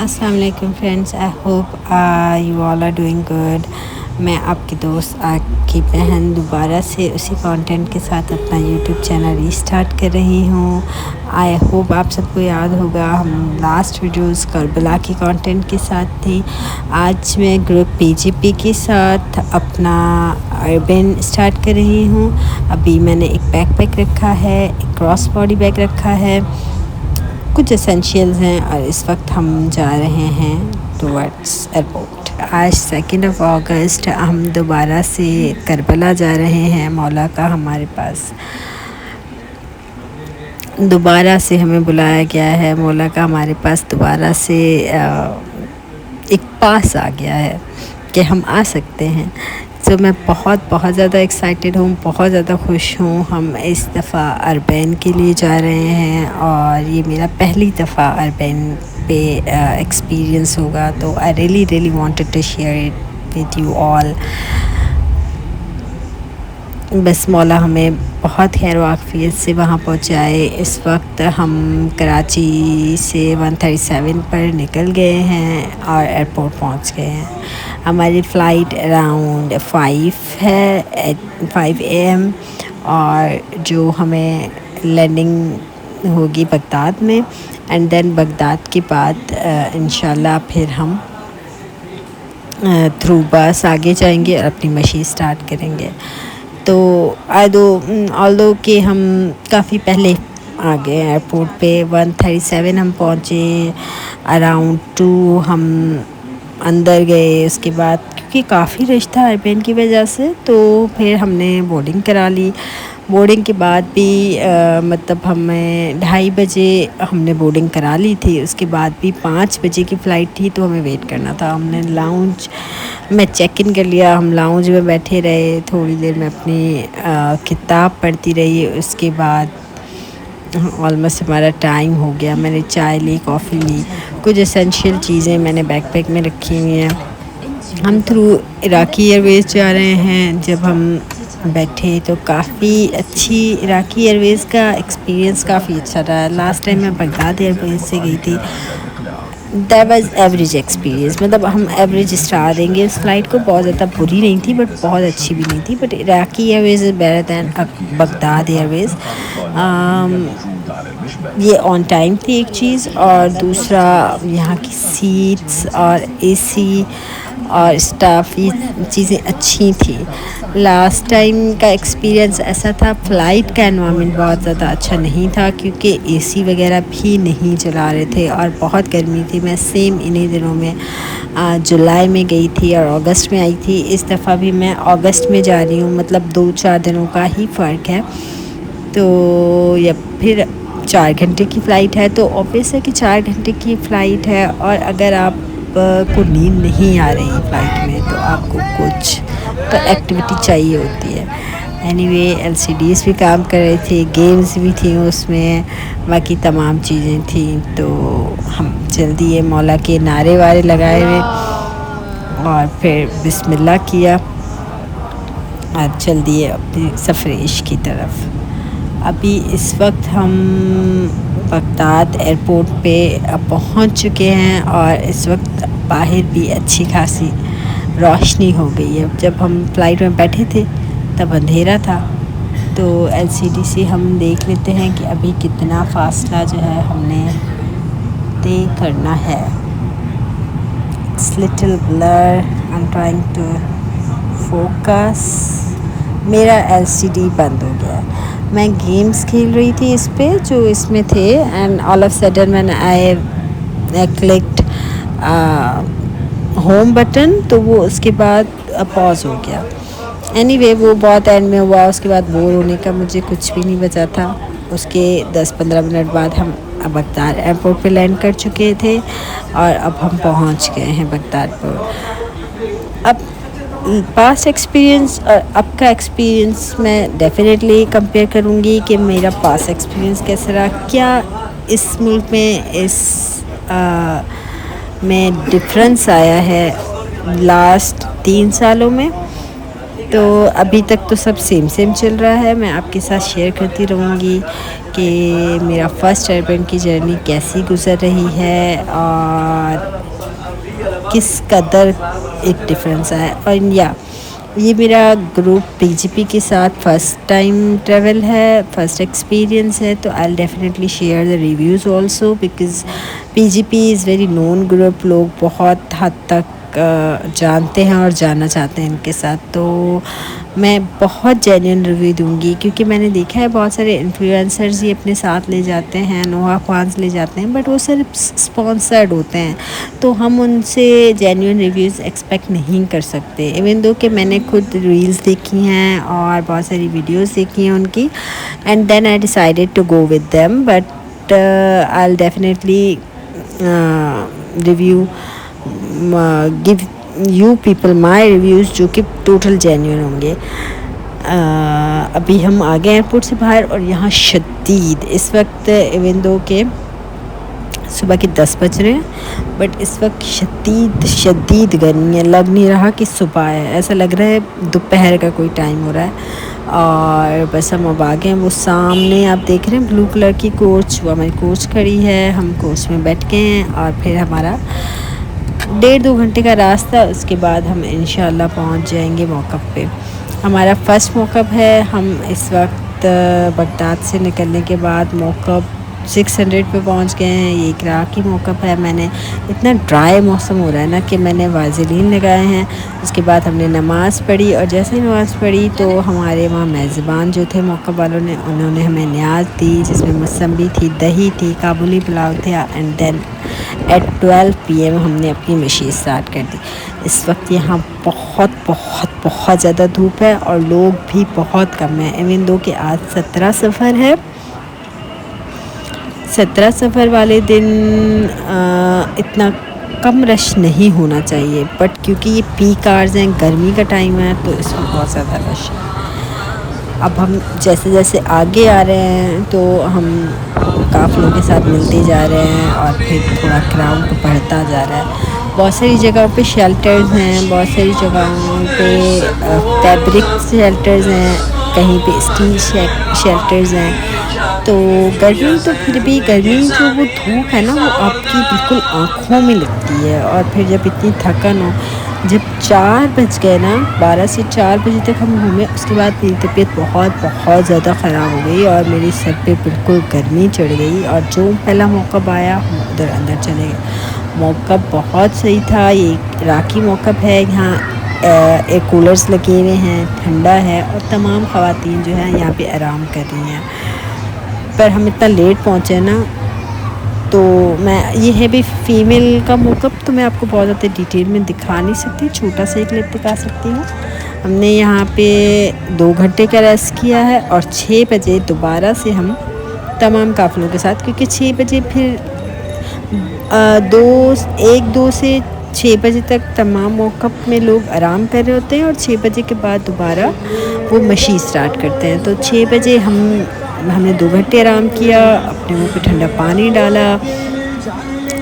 अस्सलाम वालेकुम friends, I hope you all are doing good. मैं आपकी दोस्त आपकी बहन दोबारा से उसी कंटेंट के साथ अपना यूट्यूब चैनल रीस्टार्ट कर रही हूँ। आई होप आप सबको याद होगा हम लास्ट वीडियोस करबला की कंटेंट के साथ थी। आज मैं ग्रुप पीजीपी के साथ अपना अर्बन स्टार्ट कर रही हूँ। अभी मैंने एक बैकपैक रखा है, एक क्रॉस बॉडी बैग रखा है, कुछ एसेंशियल्स हैं और इस वक्त हम जा रहे हैं टुवर्ड्स एयरपोर्ट। आज 2 अगस्त हम दोबारा से करबला जा रहे हैं। मौला का हमारे पास दोबारा से हमें बुलाया गया है। मौला का हमारे पास दोबारा से एक पास आ गया है कि हम आ सकते हैं। तो मैं बहुत ज़्यादा एक्साइटेड हूँ, बहुत ज़्यादा खुश हूँ। हम इस दफ़ा अर्बन के लिए जा रहे हैं और ये मेरा पहली दफ़ा अर्बन पे एक्सपीरियंस होगा। तो I really wanted to share it with you all. बस मौला हमें बहुत खैर वाक़फ़ियत से वहाँ पहुँचाए। इस वक्त हम कराची से 137 पर निकल गए हैं और एयरपोर्ट पहुँच गए हैं। हमारी फ़्लाइट अराउंड 5 AM और जो हमें लैंडिंग होगी बगदाद में एंड देन बगदाद के बाद इंशाल्लाह फिर हम थ्रू बस आगे जाएंगे और अपनी मशीन स्टार्ट करेंगे। तो ऑल्दो कि हम काफ़ी पहले आ गए एयरपोर्ट पे। 137 हम पहुँचे, अराउंड 2 हम अंदर गए। उसके बाद क्योंकि काफ़ी रश था अर्बन की वजह से, तो फिर हमने बोर्डिंग करा ली। बोर्डिंग के बाद भी मतलब हमें 2:30 बजे हमने बोर्डिंग करा ली थी। उसके बाद भी 5 बजे की फ़्लाइट थी, तो हमें वेट करना था। हमने लाउंज में चेक इन कर लिया। हम लाउंज में बैठे रहे, थोड़ी देर में अपनी किताब पढ़ती रही। उसके बाद ऑलमोस्ट हमारा टाइम हो गया। मैंने चाय ली, कॉफ़ी ली, कुछ एसेंशियल चीज़ें मैंने बैकपैक में रखी हुई हैं। हम थ्रू इराकी एयरवेज़ जा रहे हैं। जब हम बैठे तो काफ़ी अच्छी इराकी एयरवेज़ का एक्सपीरियंस काफ़ी अच्छा रहा। लास्ट टाइम मैं बगदाद एयरवेज़ से गई थी, दैट वाज एवरेज एक्सपीरियंस। मतलब हम एवरेज स्टार देंगे उस फ्लाइट को। बहुत ज़्यादा बुरी नहीं थी बट बहुत अच्छी भी नहीं थी। But Iraqi Airways is better than Baghdad Airways. ये ऑन टाइम थी एक चीज़, और दूसरा यहाँ की सीट्स और एसी और स्टाफ, ये चीज़ें अच्छी थी। लास्ट टाइम का एक्सपीरियंस ऐसा था, फ़्लाइट का एनवायरनमेंट बहुत ज़्यादा अच्छा नहीं था क्योंकि एसी वगैरह भी नहीं चला रहे थे और बहुत गर्मी थी। मैं सेम इन्हीं दिनों में जुलाई में गई थी और अगस्त में आई थी। इस दफ़ा भी मैं अगस्त में जा रही हूँ, मतलब 2-4 दिनों का ही फ़र्क है। तो या फिर 4 घंटे की फ़्लाइट है, तो ऑब्वियस है कि 4 घंटे की फ़्लाइट है और अगर आप को नींद नहीं आ रही फ़्लाइट में तो आपको कुछ तो एक्टिविटी चाहिए होती है। एनीवे LCDs भी काम कर रहे थे, गेम्स भी थी उसमें, बाकी तमाम चीज़ें थी। तो हम जल्दी ये मौला के नारे वारे लगाए हुए और फिर बिस्मिल्लाह किया और चल दिए अपनी सफ़रेश की तरफ। अभी इस वक्त हम बगदाद एयरपोर्ट पे पहुंच चुके हैं और इस वक्त बाहर भी अच्छी खासी रोशनी हो गई है। जब हम फ़्लाइट में बैठे थे तब अंधेरा था। तो LCD से हम देख लेते हैं कि अभी कितना फ़ासला जो है हमने तय करना है। It's little blur, I am trying to focus. मेरा LCD बंद हो गया। मैं गेम्स खेल रही थी इस पे जो इसमें थे and all of sudden man I clicked home button, तो वो उसके बाद पॉज हो गया। एनीवे वो बहुत एंड में हुआ। उसके बाद बोर होने का मुझे कुछ भी नहीं बचा था। उसके 10-15 मिनट बाद हम बगदाद एयरपोर्ट पे लैंड कर चुके थे और अब हम पहुंच गए हैं बगदाद पर। अब पास्ट एक्सपीरियंस और अब का एक्सपीरियंस मैं डेफिनेटली कंपेयर करूँगी कि मेरा पास्ट एक्सपीरियंस कैसा रहा, क्या इस मुल्क में में डिफरेंस आया है लास्ट 3 सालों में। तो अभी तक तो सब सेम सेम चल रहा है। मैं आपके साथ शेयर करती रहूँगी कि मेरा फ़र्स्ट अर्बन की जर्नी कैसी गुज़र रही है और किस कदर एक डिफरेंस है। और ये मेरा ग्रुप पीजीपी के साथ फ़र्स्ट टाइम ट्रैवल है, फ़र्स्ट एक्सपीरियंस है, तो I will definitely share the reviews also because PGP is very known group. लोग बहुत हद तक जानते हैं और जानना चाहते हैं इनके साथ। तो मैं बहुत जेन्युइन रिव्यू दूंगी क्योंकि मैंने देखा है बहुत सारे इन्फ्लुएंसर्स ही अपने साथ ले जाते हैं, नोहा ख्वान्स ले जाते हैं, बट वो सिर्फ स्पॉन्सर्ड होते हैं, तो हम उनसे जेन्युइन रिव्यूज़ एक्सपेक्ट नहीं कर सकते। इवन दो कि मैंने खुद रील्स देखी हैं और बहुत सारी वीडियोस देखी हैं उनकी, and then I decided to go with them, but I will definitely review give you people my reviews जो कि टोटल जेन्युइन होंगे। अभी हम आ गए एयरपोर्ट से बाहर और यहाँ शदीद इस वक्त इवन दो के सुबह के 10 बज रहे हैं, बट इस वक्त शदीद गर्मी है। लग नहीं रहा कि सुबह है, ऐसा लग रहा है दोपहर का कोई टाइम हो रहा है। और बस हम अब आ गए। वो सामने आप देख रहे हैं ब्लू कलर की कोच, वो हमारी कोच खड़ी है, हम कोच में बैठ गए हैं और फिर हमारा 1.5-2 घंटे का रास्ता, उसके बाद हम इंशाल्लाह पहुंच जाएंगे मौक़िफ़ पे। हमारा फ़र्स्ट मौक़िफ़ है। हम इस वक्त बगदाद से निकलने के बाद मौक़िफ़ 600 पे पहुंच गए हैं। ये एक रात की मौक़िफ़ है। मैंने इतना ड्राई मौसम हो रहा है ना कि मैंने वाज़ेलिन लगाए हैं। उसके बाद हमने नमाज़ पढ़ी और जैसे ही नमाज़ पढ़ी तो हमारे वहाँ मेज़बान जो थे मौक़िफ़ वालों ने, उन्होंने हमें न्याज़ दी जिसमें मौसम्बी थी, दही थी, काबुली पुलाव थे, एंड देन एट 12 PM हमने अपनी मशीन स्टार्ट कर दी। इस वक्त यहाँ बहुत बहुत बहुत ज़्यादा धूप है और लोग भी बहुत कम हैं। इवन दो कि आज 17 सफ़र है। 17 सफ़र वाले दिन इतना कम रश नहीं होना चाहिए, बट क्योंकि ये पीक आवर्स हैं, गर्मी का टाइम है, तो इसमें बहुत ज़्यादा रश है। अब हम जैसे जैसे आगे आ रहे हैं तो हम काफ़िलों के साथ मिलते जा रहे हैं और फिर थोड़ा क्राउड बढ़ता जा रहा है। बहुत सारी जगहों पे शेल्टर्स हैं, बहुत सारी जगहों पे फैब्रिक शेल्टर्स हैं, कहीं पे स्टील शेल्टर्स हैं। तो गर्मी तो फिर भी गर्मी जो वो धूप है ना वो आपकी बिल्कुल आँखों में लगती है। और फिर जब इतनी थकन हो, जब 4 बज गए ना, 12 से 4 बजे तक हम घूमे, उसके बाद मेरी तबीयत बहुत बहुत ज़्यादा ख़राब हो गई और मेरे सर पे बिल्कुल गर्मी चढ़ गई। और जो पहला मौक़िफ़ आया हम उधर अंदर चले गए। मौक़िफ़ बहुत सही था। ये इराक़ी मौक़िफ़ है। यहाँ एक कूलर्स लगे हुए हैं, ठंडा है और तमाम ख़वातीन जो है यहाँ पे आराम कर रही हैं। पर हम इतना लेट पहुँचे ना, तो मैं ये है भी फ़ीमेल का मौक़िफ़, तो मैं आपको बहुत ज़्यादा डिटेल में दिखा नहीं सकती, छोटा सा एक क्लिप दिखा सकती हूँ। हमने यहाँ पे 2 घंटे का रेस्ट किया है और 6 बजे दोबारा से हम तमाम काफ़िलों के साथ, क्योंकि 6 बजे फिर 1-2 से 6 बजे तक तमाम मौक़िफ़ में लोग आराम कर रहे होते हैं और 6 बजे के बाद दोबारा वो मशी स्टार्ट करते हैं। तो 6 बजे हमने 2 घंटे आराम किया, अपने मुँह पे ठंडा पानी डाला,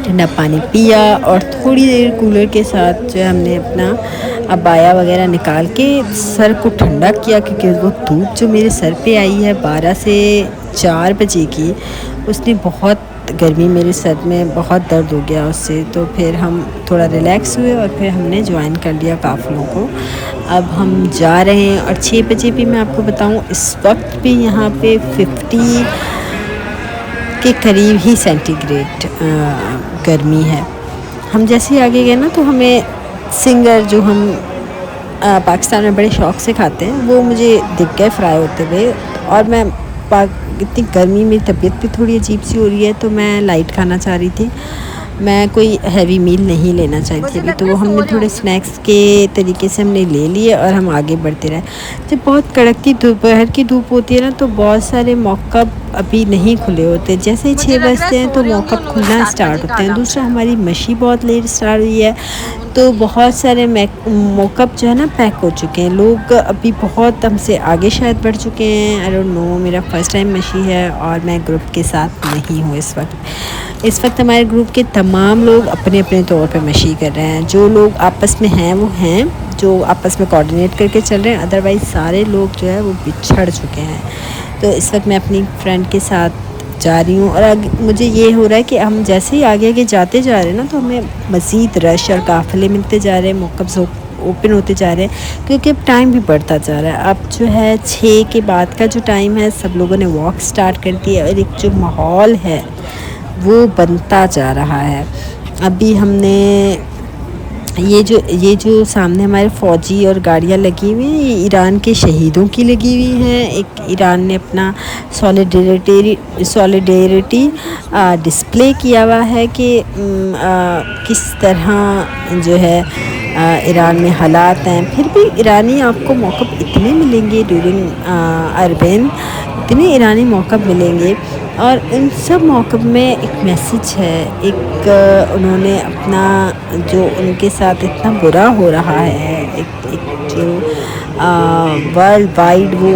ठंडा पानी पिया और थोड़ी देर कूलर के साथ जो है हमने अपना अबाया वगैरह निकाल के सर को ठंडा किया, क्योंकि वो धूप जो मेरे सर पे आई है 12 से 4 बजे की, उसने बहुत गर्मी, मेरे सर में बहुत दर्द हो गया उससे। तो फिर हम थोड़ा रिलैक्स हुए और फिर हमने ज्वाइन कर लिया काफ़िलों को। अब हम जा रहे हैं और 6 बजे भी मैं आपको बताऊं, इस वक्त भी यहाँ पे 50 के करीब ही सेंटीग्रेड गर्मी है। हम जैसे ही आगे गए ना तो हमें सिंगर जो हम पाकिस्तान में बड़े शौक़ से खाते हैं वो मुझे दिख गए फ्राई होते हुए। और मैं इतनी गर्मी में तबीयत भी थोड़ी अजीब सी हो रही है, तो मैं लाइट खाना चाह रही थी, मैं कोई हैवी मील नहीं लेना चाहती थी अभी। तो वो हमने थोड़े स्नैक्स के तरीके से हमने ले लिए और हम आगे बढ़ते रहे। जब बहुत कड़कती दोपहर की धूप होती है ना तो बहुत सारे मौक़िफ़ अभी नहीं खुले होते। जैसे ही 6 बजते हैं तो मौक़िफ़ खुलना स्टार्ट होते हैं। दूसरा, हमारी मशी बहुत लेट स्टार्ट हुई है, तो तो बहुत सारे मोकअप जो है ना पैक हो चुके हैं। लोग अभी बहुत हमसे आगे शायद बढ़ चुके हैं। आई डोंट नो, मेरा फ़र्स्ट टाइम मशी है और मैं ग्रुप के साथ नहीं हूँ इस वक्त हमारे ग्रुप के तमाम लोग अपने अपने तौर पे मशी कर रहे हैं। जो लोग आपस में हैं वो हैं, जो आपस में कोऑर्डिनेट करके चल रहे हैं, अदरवाइज़ सारे लोग जो है वो बिछड़ चुके हैं। तो इस वक्त मैं अपनी फ्रेंड के साथ जा रही हूँ और मुझे ये हो रहा है कि हम जैसे ही आगे आगे जाते जा रहे हैं ना, तो हमें मज़ीद रश और काफ़िले मिलते जा रहे हैं, मोकअप्स ओपन होते जा रहे हैं, क्योंकि अब टाइम भी बढ़ता जा रहा है। अब जो है 6 के बाद का जो टाइम है, सब लोगों ने वॉक स्टार्ट कर दिया और एक जो माहौल है वो बनता जा रहा है। अभी हमने ये जो सामने हमारे फ़ौजी और गाड़ियाँ लगी हुई हैं, ये ईरान के शहीदों की लगी हुई हैं। एक ईरान ने अपना सॉलिडेरिटी डिस्प्ले किया हुआ है कि किस तरह जो है ईरान में हालात हैं। फिर भी ईरानी आपको मौक़िफ़ इतने मिलेंगे ड्यूरिंग अरबैन, इतने ईरानी मौक़िफ़ मिलेंगे और इन सब मौक़िफ़ में एक मैसेज है। एक उन्होंने अपना जो उनके साथ इतना बुरा हो रहा है, एक जो वर्ल्ड वाइड, वो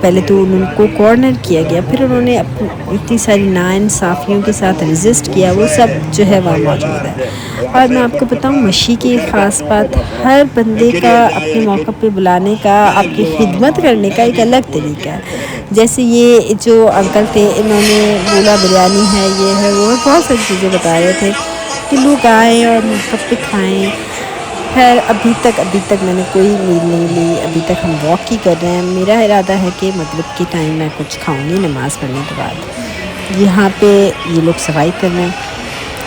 पहले तो उनको कॉर्नर किया गया, फिर उन्होंने इतनी सारी नाइंसाफ़ियों के साथ रेजिस्ट किया, वो सब जो है वहाँ मौजूद है। और मैं आपको बताऊँ, मशी की एक ख़ास बात, हर बंदे का अपने मौक़िफ़ पे बुलाने का, आपकी खिदमत करने का एक अलग तरीका है। जैसे ये जो अंकल थे, इन्होंने बोला बिरयानी है, ये है, वो है, बहुत सारी चीज़ें बता रहे थे कि लोग आएँ और मौक़िफ़ पे खाएँ। खैर अभी तक मैंने कोई मील नहीं ली, अभी तक हम वॉक ही कर रहे हैं। मेरा इरादा है कि मगरिब के टाइम मैं कुछ खाऊंगी नमाज़ पढ़ने के बाद। यहाँ पे ये लोग सफाई कर रहे हैं।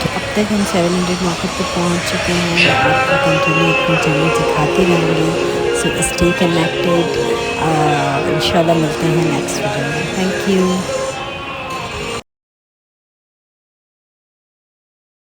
तो अब तक हम 700 मौक़िफ़ पे पहुँच चुके हैं। मैं आपको कंटिन्यू अपनी जर्नी दिखाती रहूँगी। So stay connected. इंशाल्लाह मिलते हैं नेक्स्ट वीडियो में। Thank you.